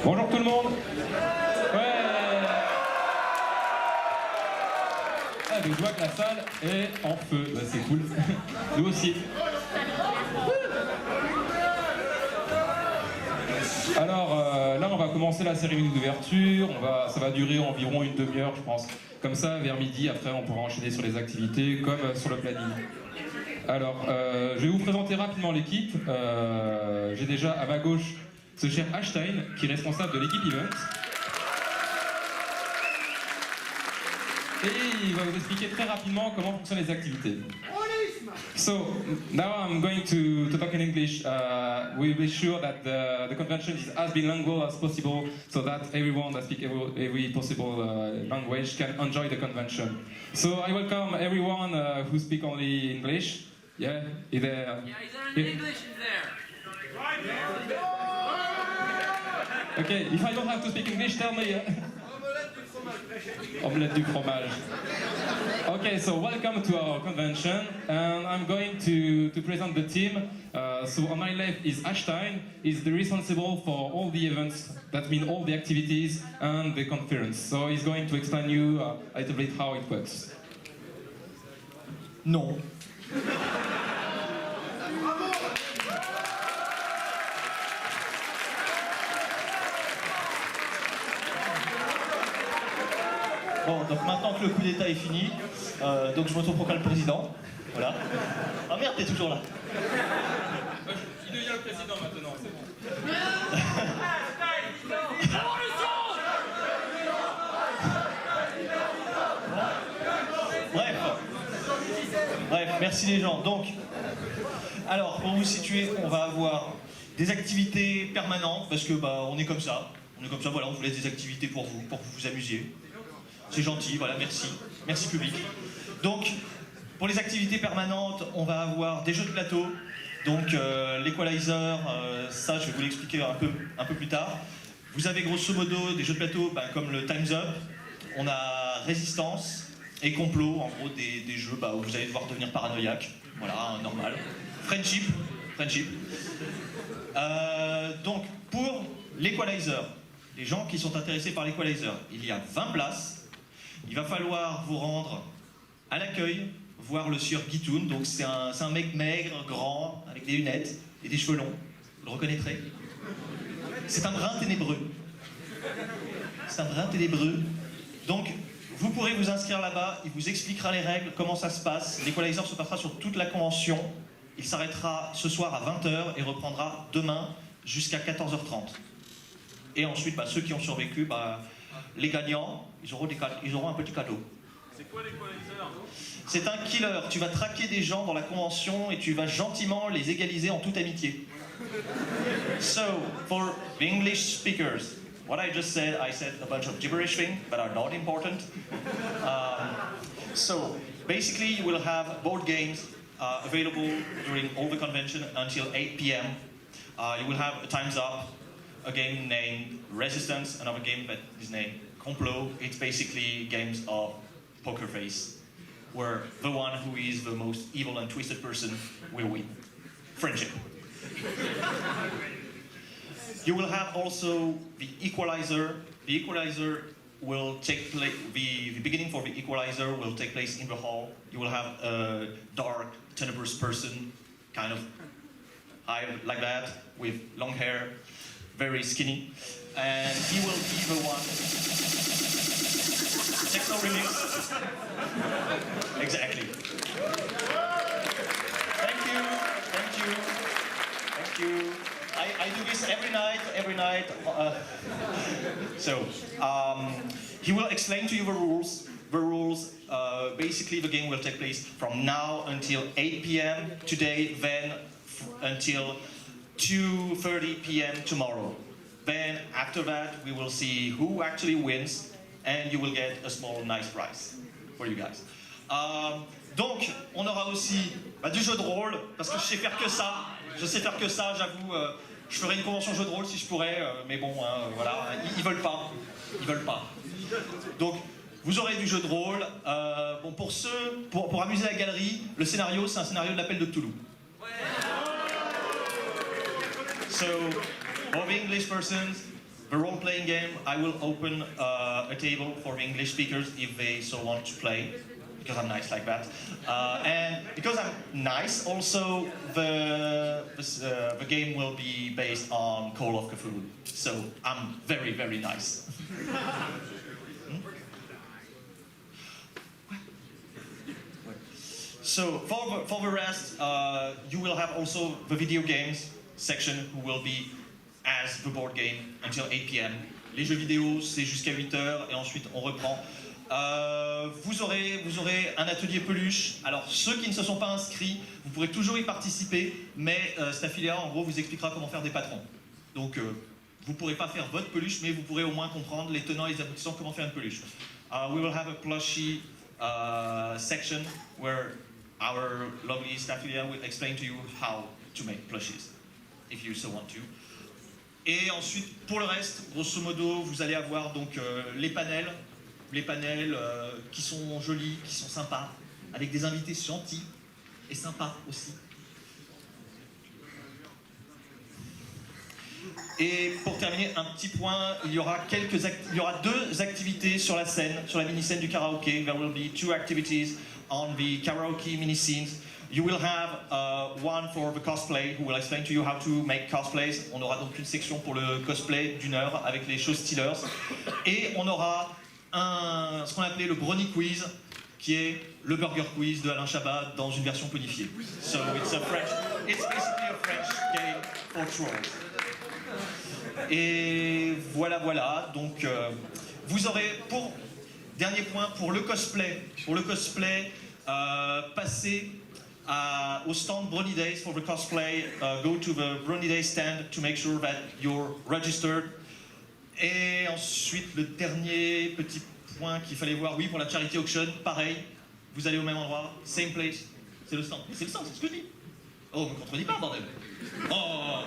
Bonjour tout le monde. Ouais. Ah, donc je vois que la salle est en feu. Bah, c'est cool. Nous aussi. Alors là, on va commencer la cérémonie d'ouverture. Ça va durer environ une demi-heure, je pense. Comme ça, vers midi, après, on pourra enchaîner sur les activités, comme sur le planning. Alors, je vais vous présenter rapidement l'équipe. J'ai déjà à ma gauche ce cher Ashstein, qui est responsable de l'équipe Event. Et il va vous expliquer très rapidement comment fonctionnent les activités. So, now I'm going to talk in English. We'll be sure that the convention is as bilingual as possible, so that everyone that speaks every possible language can enjoy the convention. So I welcome everyone who speaks only English. Yeah, is there? Yeah, is there any English in there? Okay, if I don't have to speak English, tell me. Omelette du fromage. Okay, so welcome to our convention, and I'm going to present the team. So on my left is Ashstein. He's the responsible for all the events, that mean all the activities and the conference. So he's going to explain you a little bit how it works. Non. Bon, donc maintenant que le coup d'état est fini, donc je m'autoproclame président. Voilà. Ah merde, t'es toujours là. Il devient le président maintenant, c'est bon. Bref, merci les gens. Donc, alors pour vous situer, on va avoir des activités permanentes parce que bah on est comme ça. Voilà, on vous laisse des activités pour que vous vous amusiez. C'est gentil, voilà, merci. Merci public. Donc, pour les activités permanentes, on va avoir des jeux de plateau. Donc, l'Equalizer, ça, je vais vous l'expliquer un peu plus tard. Vous avez grosso modo des jeux de plateau comme le Time's Up. On a Résistance et Complot, en gros, des jeux où vous allez devoir devenir paranoïaque. Voilà, normal. Friendship. Donc, pour l'Equalizer, les gens qui sont intéressés par l'Equalizer, il y a 20 places. Il va falloir vous rendre à l'accueil, voir le sieur Guitoun. Donc c'est un mec maigre, grand, avec des lunettes et des cheveux longs. Vous le reconnaîtrez. C'est un brin ténébreux. Donc vous pourrez vous inscrire là-bas, il vous expliquera les règles, comment ça se passe. L'Equalizer se passera sur toute la convention. Il s'arrêtera ce soir à 20h et reprendra demain jusqu'à 14h30. Et ensuite, ceux qui ont survécu, les gagnants, ils auront un petit cadeau. C'est quoi l'Equalizer? C'est un killer. Tu vas traquer des gens dans la convention et tu vas gentiment les égaliser en toute amitié. So, for the English speakers, what I just said, I said a bunch of gibberish things that are not important. So, basically, you will have board games available during all the convention until 8 p.m. You will have a Time's Up, a game named Resistance, another game that is named Complot. It's basically games of poker face, where the one who is the most evil and twisted person will win. Friendship. You will have also the Equalizer. The Equalizer will take place, the beginning for the Equalizer will take place in the hall. You will have a dark, tenebrous person, kind of high like that, with long hair, very skinny, and he will be the one. Techno remix. Exactly. Thank you. I do this every night. He will explain to you the rules. Basically, the game will take place from now until 8 p.m. today, then until 2:30 p.m. tomorrow. Then after that, we will see who actually wins, and you will get a small nice prize for you guys. Donc, on aura aussi du jeu de rôle, parce que je sais faire que ça, j'avoue, Je ferai une convention jeu de rôle si je pourrais, mais bon, hein, voilà, ils veulent pas. Ils veulent pas. Donc, vous aurez du jeu de rôle. Bon, pour amuser la galerie, le scénario, c'est un scénario de l'appel de Cthulhu. So, for the English persons, the role-playing game, I will open a table for the English speakers if they so want to play, because I'm nice like that. And because I'm nice, also the game will be based on Call of Cthulhu. So I'm very, very nice. So for the rest, you will have also the video games section who will be as the board game until 8 p.m. Les jeux vidéo, c'est jusqu'à 8 heures et ensuite on reprend. Vous aurez un atelier peluche. Alors ceux qui ne se sont pas inscrits, vous pourrez toujours y participer, mais Staphylia en gros vous expliquera comment faire des patrons. Donc vous ne pourrez pas faire votre peluche, mais vous pourrez au moins comprendre les tenants et les aboutissants, comment faire une peluche. We will have a plushie section where our lovely Staphylia will explain to you how to make plushies, if you so want to. Et ensuite, pour le reste, grosso modo, vous allez avoir donc les panels qui sont jolis, qui sont sympas, avec des invités gentils et sympas aussi. Et pour terminer, un petit point, il y aura 2 activités sur la scène, sur la mini-scène du karaoké. There will be 2 activities on the karaoke mini-scenes. You will have one for the cosplay, who will explain to you how to make cosplays. On aura donc une section pour le cosplay d'1 heure avec les show stealers. Et on aura ce qu'on appelait le brownie quiz, qui est le burger quiz de Alain Chabat dans une version codifiée. So it's basically a French game for trolls. Et voilà. Donc vous aurez dernier point pour le cosplay. Passez au stand Brony Days for the cosplay. Go to the Brony Days stand to make sure that you're registered. Et ensuite, le dernier petit point qu'il fallait voir, oui, pour la charity auction, pareil, vous allez au même endroit, same place, c'est le stand, c'est ce que je dis. Oh, ne me contredis pas, bordel. Oh.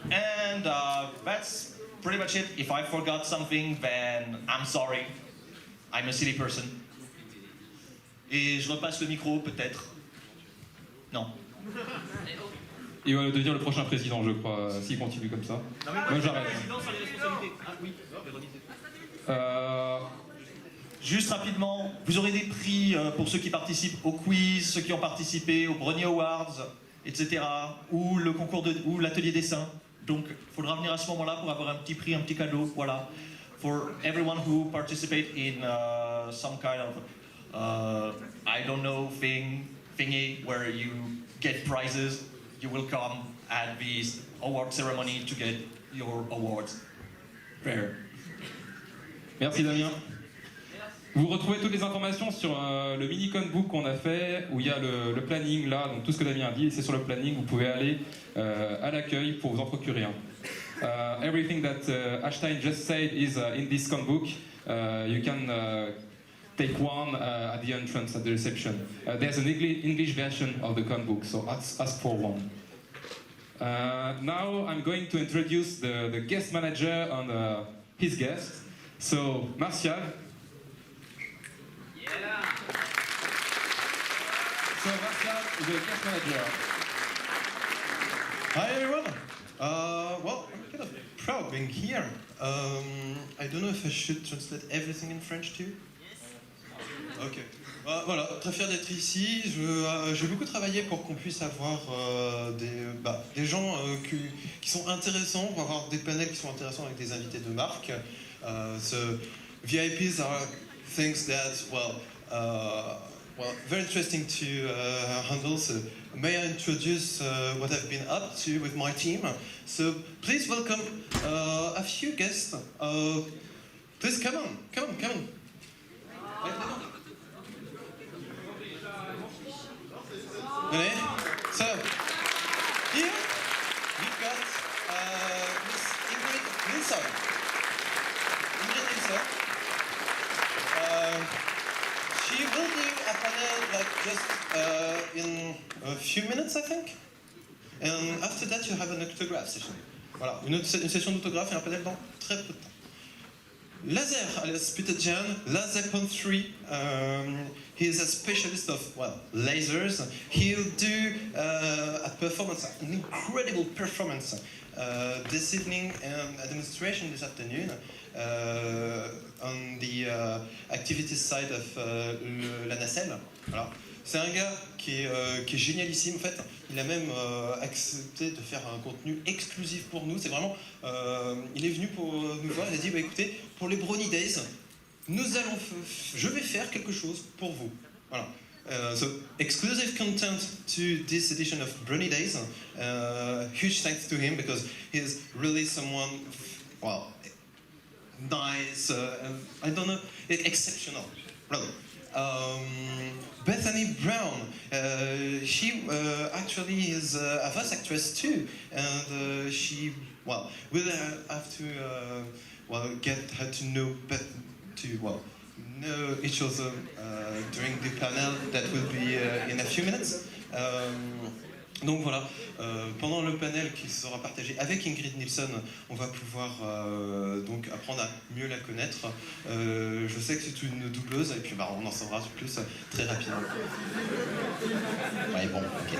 And that's pretty much it. If I forgot something, then I'm sorry. I'm a silly person. Et je repasse le micro, peut-être. Non. Il va devenir le prochain président, je crois, s'il continue comme ça. Moi, j'arrête. Ah oui, juste rapidement, vous aurez des prix pour ceux qui participent au quiz, ceux qui ont participé aux Brony Awards, etc. Ou le concours ou l'atelier dessin. Donc, il faudra venir à ce moment-là pour avoir un petit prix, un petit cadeau. Voilà. For everyone who participate in some kind of, I don't know, thingy where you get prizes. You will come at this award ceremony to get your awards. There. Merci Damien. Vous retrouvez toutes les informations sur le mini-con book qu'on a fait, où il y a le planning là, donc tout ce que Damien a dit, c'est sur le planning, vous pouvez aller à l'accueil pour vous en procurer un. Everything that Ashstein just said is in this con book. You can take one at the entrance at the reception. There's an English version of the con book, so ask for one. Now I'm going to introduce the guest manager and his guest. So, Martial. Yeah. So, Martial is the guest manager. Hi everyone. Well, I'm kind of proud being here. I don't know if I should translate everything in French too. Yes. Ok. Voilà, très fier d'être ici. J'ai beaucoup travaillé pour qu'on puisse avoir des gens qui sont intéressants, pour avoir des panels qui sont intéressants avec des invités de marque. So VIPs are things that, very interesting to handle. So may I introduce what I've been up to with my team? So please welcome a few guests. Please come on. Okay. So here we've got Miss Ingrid Nilsson. she will do a panel like just in a few minutes, I think. And after that, you have an autograph session. Voilà, une session d'autographe et un panel dans très peu de temps. Laser, alias Peter Jan, Lasercon3. He is a specialist of, well, lasers. He'll do a performance, an incredible performance this evening and a demonstration this afternoon on the activities side of la nacelle. Voilà. C'est un gars qui est génialissime en fait. Il a même accepté de faire un contenu exclusif pour nous. C'est vraiment, il est venu pour nous voir. Il a dit, bah, écoutez, pour les Brony Days, je vais faire quelque chose pour vous. Voilà. So exclusive content to this edition of Brony Days. Huge thanks to him because he is really someone, well, nice. I don't know, exceptional, really. Bethany Brown, she actually is a voice actress too, and she, well, will have to, well, get her to know know each other during the panel that will be in a few minutes. Donc voilà, pendant le panel qui sera partagé avec Ingrid Nilsson, on va pouvoir donc apprendre à mieux la connaître. Je sais que c'est une doubleuse et puis bah, on en saura plus très rapidement. Ouais, bon, ok.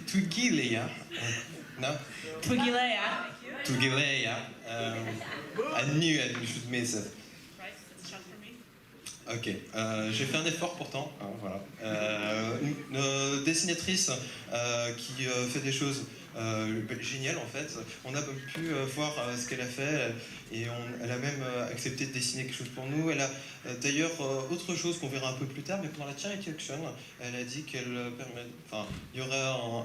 Twiggy Leia. No? Twiggy Leia. Twiggy Leia. I knew I should miss it. Ok, j'ai fait un effort pourtant, hein, voilà. Une dessinatrice qui fait des choses géniales en fait. On a pu voir ce qu'elle a fait et elle a même accepté de dessiner quelque chose pour nous. Elle a d'ailleurs autre chose qu'on verra un peu plus tard, mais pendant la Charity Auction, elle a dit il y aurait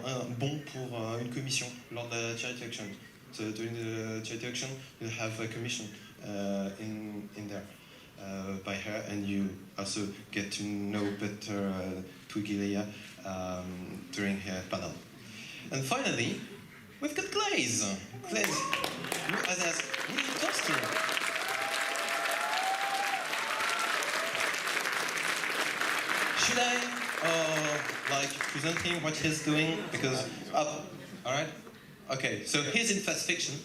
un bon pour une commission lors de la Charity Auction. So during the Charity Auction, you'll have a commission in there. By her, and you also get to know better Twiggy Leia during her panel. And finally, we've got Glaze. Glaze, who has a little toaster. Should I like present him what he's doing? Because all right, okay. So he's in fast fiction.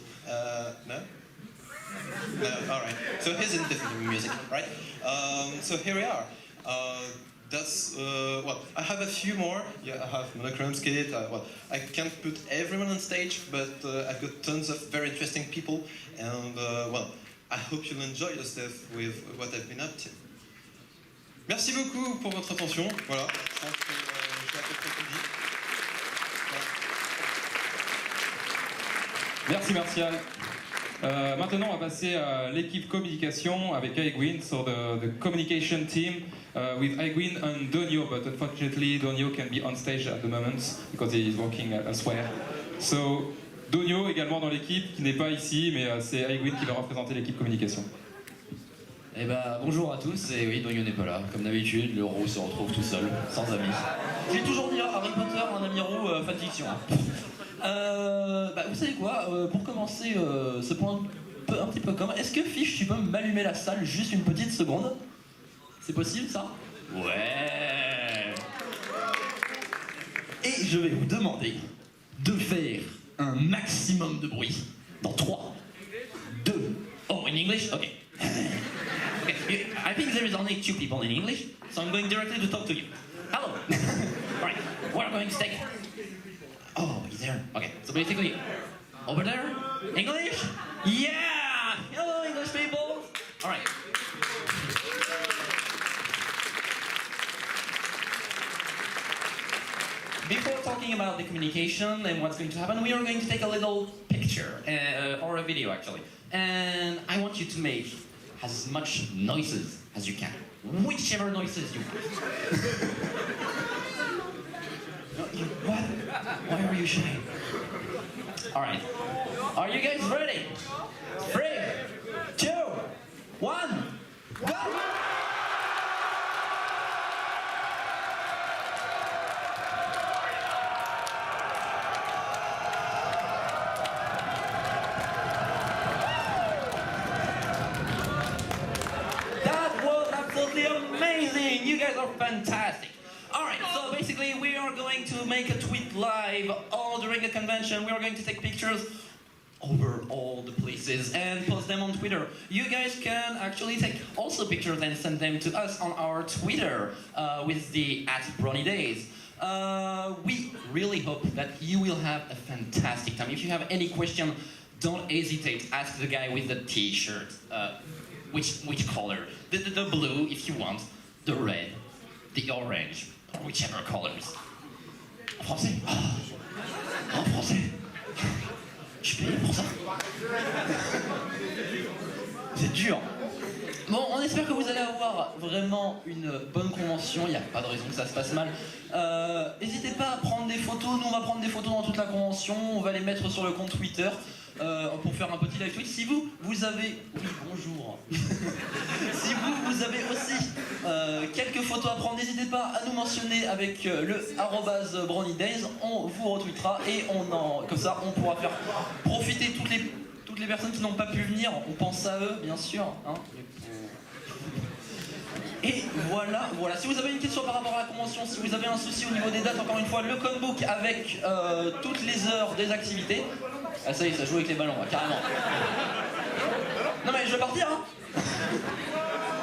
No. No, all right. So here's in different music, right? So here we are. That's well. I have a few more. Yeah, I have Monochrome Skate. Well, I can't put everyone on stage, but I've got tons of very interesting people, and well, I hope you'll enjoy yourself with what I've been up to. Merci beaucoup pour votre attention. Voilà. Je pense que j'ai à peu près tout dit. Merci Martial. Maintenant, on va passer à l'équipe communication avec Aegwin, so the communication team with Aegwin and Donio, but unfortunately Donio can be on stage at the moment because he is working elsewhere. So Donio également dans l'équipe, qui n'est pas ici, mais c'est Aegwin qui va représenter l'équipe communication. Eh ben, bonjour à tous, et oui, Donio n'est pas là. Comme d'habitude, le roux se retrouve tout seul, sans amis. J'ai toujours dit, Harry Potter, un ami roux, fanfiction. Vous savez quoi, pour commencer ce point un petit peu commun, est-ce que Fish, tu peux m'allumer la salle juste une petite seconde? C'est possible ça? Ouais. Et je vais vous demander de faire un maximum de bruit dans 3, 2... Oh, in English? Ok. Okay. I think there is only 2 people in English, so I'm going directly to talk to you. Hello. Alright, we're going to take... Oh, he's there. Okay, so basically, over there, English? Yeah! Hello, English people! Alright. Before talking about the communication and what's going to happen, we are going to take a little picture, or a video actually. And I want you to make as much noises as you can. Whichever noises you have. What? Why are you shy? Alright. Are you guys ready? 3, 2, 1, go! fantastic. Alright, so basically we are going to make a tweet live all during the convention. We are going to take pictures over all the places and post them on Twitter. You guys can actually take also pictures and send them to us on our Twitter with the @BronyDays. We really hope that you will have a fantastic time. If you have any question, don't hesitate. Ask the guy with the t-shirt. Which color? The blue, if you want. The red. The orange. Or whichever colors. En français? En français? Je suis payé pour ça. C'est dur. Bon, on espère que vous allez avoir vraiment une bonne convention, il n'y a pas de raison que ça se passe mal. N'hésitez pas à prendre des photos, nous on va prendre des photos dans toute la convention, on va les mettre sur le compte Twitter pour faire un petit live tweet. Si vous avez... Oui, bonjour. Si vous avez aussi quelques photos à prendre, n'hésitez pas à nous mentionner avec le @BronyDays, on vous retweetera et comme ça on pourra faire profiter toutes les personnes qui n'ont pas pu venir, on pense à eux bien sûr. Hein. Et voilà. Si vous avez une question par rapport à la convention, si vous avez un souci au niveau des dates, encore une fois, le conebook avec toutes les heures des activités. Ah ça y est, ça joue avec les ballons, carrément. Non mais je vais partir, hein.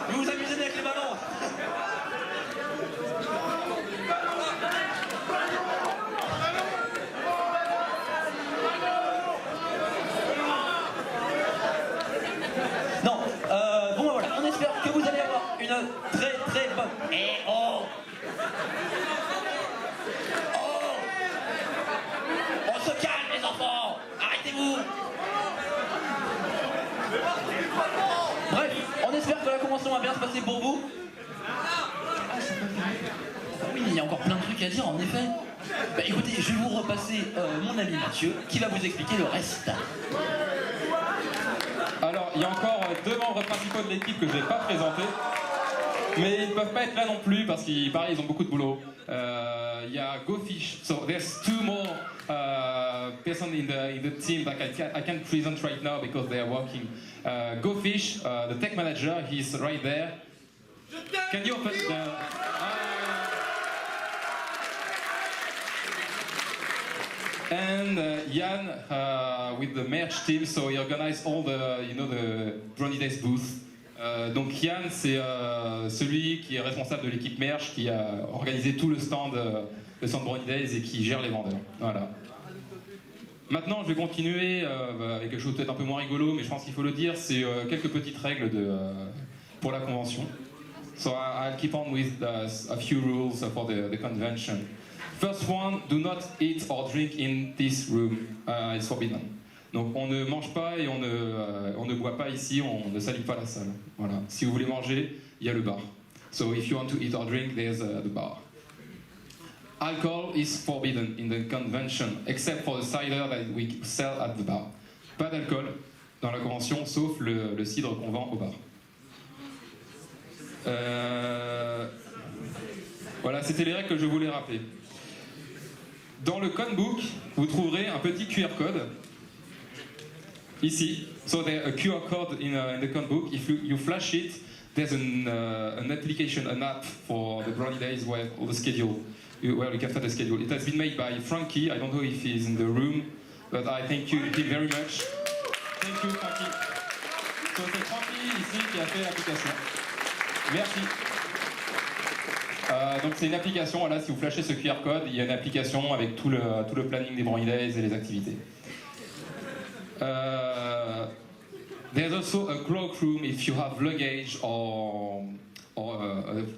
Vous vous amusez avec les ballons. Non, bon voilà, on espère que vous allez avoir une très bonne... Eh oh! Oh! On se calme les enfants! Arrêtez-vous! Bref, on espère que la convention va bien se passer pour vous. Oui, il y a encore plein de trucs à dire en effet. Bah écoutez, je vais vous repasser mon ami Mathieu qui va vous expliquer le reste. Alors, il y a encore deux membres principaux de l'équipe que je n'ai pas présentés, mais ils ne peuvent pas être là non plus parce qu'ils, pareil, ils ont beaucoup de boulot. Il y a GoFish, so there's two more person in the team that I can't present right now because they are working. GoFish, the tech manager, he's right there. Can you open the... And Jan with the merch team, so he organized all the, the BronyDays booth. Donc Jan, c'est celui qui est responsable de l'équipe merch, qui a organisé tout le stand BronyDays et qui gère les vendeurs. Voilà. Maintenant, je vais continuer avec quelque chose peut-être un peu moins rigolo, mais je pense qu'il faut le dire, c'est quelques petites règles pour la convention. So I'll keep on with a few rules for the convention. First one, do not eat or drink in this room. It's forbidden. Donc on ne mange pas et on ne boit pas ici, on ne salit pas la salle. Voilà. Si vous voulez manger, il y a le bar. So if you want to eat or drink, there's the bar. Alcohol is forbidden in the convention, except for the cider that we sell at the bar. Pas d'alcool dans la convention, sauf le cidre qu'on vend au bar. Voilà, c'était les règles que je voulais rappeler. Dans le conebook, vous trouverez un petit QR code ici. So there's a QR code in the conebook. If you flash it, there's an application, an app for the BronyDays where all the schedule, where you can set the schedule. It has been made by Frankie. I don't know if he's in the room, but I thank you him very much. Thank you, Frankie. So c'est Frankie ici qui a fait l'application. Merci. Donc c'est une application, voilà, si vous flashez ce QR code, il y a une application avec tout le planning des BronyDays et les activités. There's also a cloakroom if you have luggage or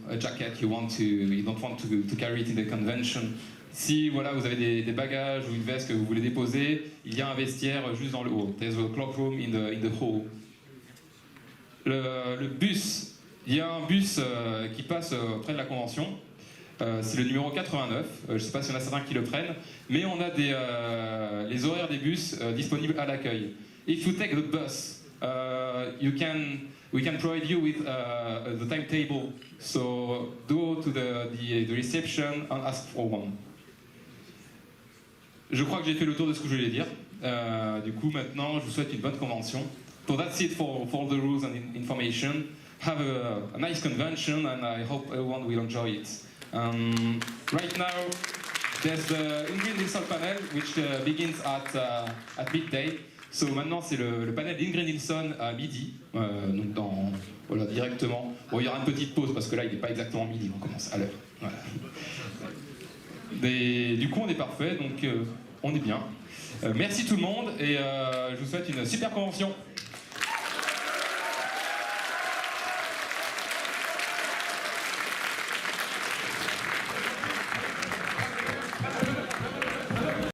a jacket you don't want to carry it in the convention. Si voilà, vous avez des bagages ou une veste que vous voulez déposer, il y a un vestiaire juste dans le haut. There's a cloakroom in the hall. Le bus. Il y a un bus qui passe près de la convention, c'est le numéro 89, je ne sais pas s'il y en a certains qui le prennent, mais on a les horaires des bus disponibles à l'accueil. If you take the bus, we can provide you with the timetable, so go to the reception and ask for one. Je crois que j'ai fait le tour de ce que je voulais dire, du coup maintenant je vous souhaite une bonne convention. So that's it for the rules and information. have a nice convention, and I hope everyone will enjoy it. Right now, there's the Ingrid Nilsson panel, which begins at midday. So maintenant, c'est le panel d'Ingrid Nilsson à midi, donc voilà, directement. Bon, il y aura une petite pause parce que là, il n'est pas exactement midi, on commence à l'heure. Voilà. Du coup, on est parfait, donc on est bien. Merci tout le monde et je vous souhaite une super convention.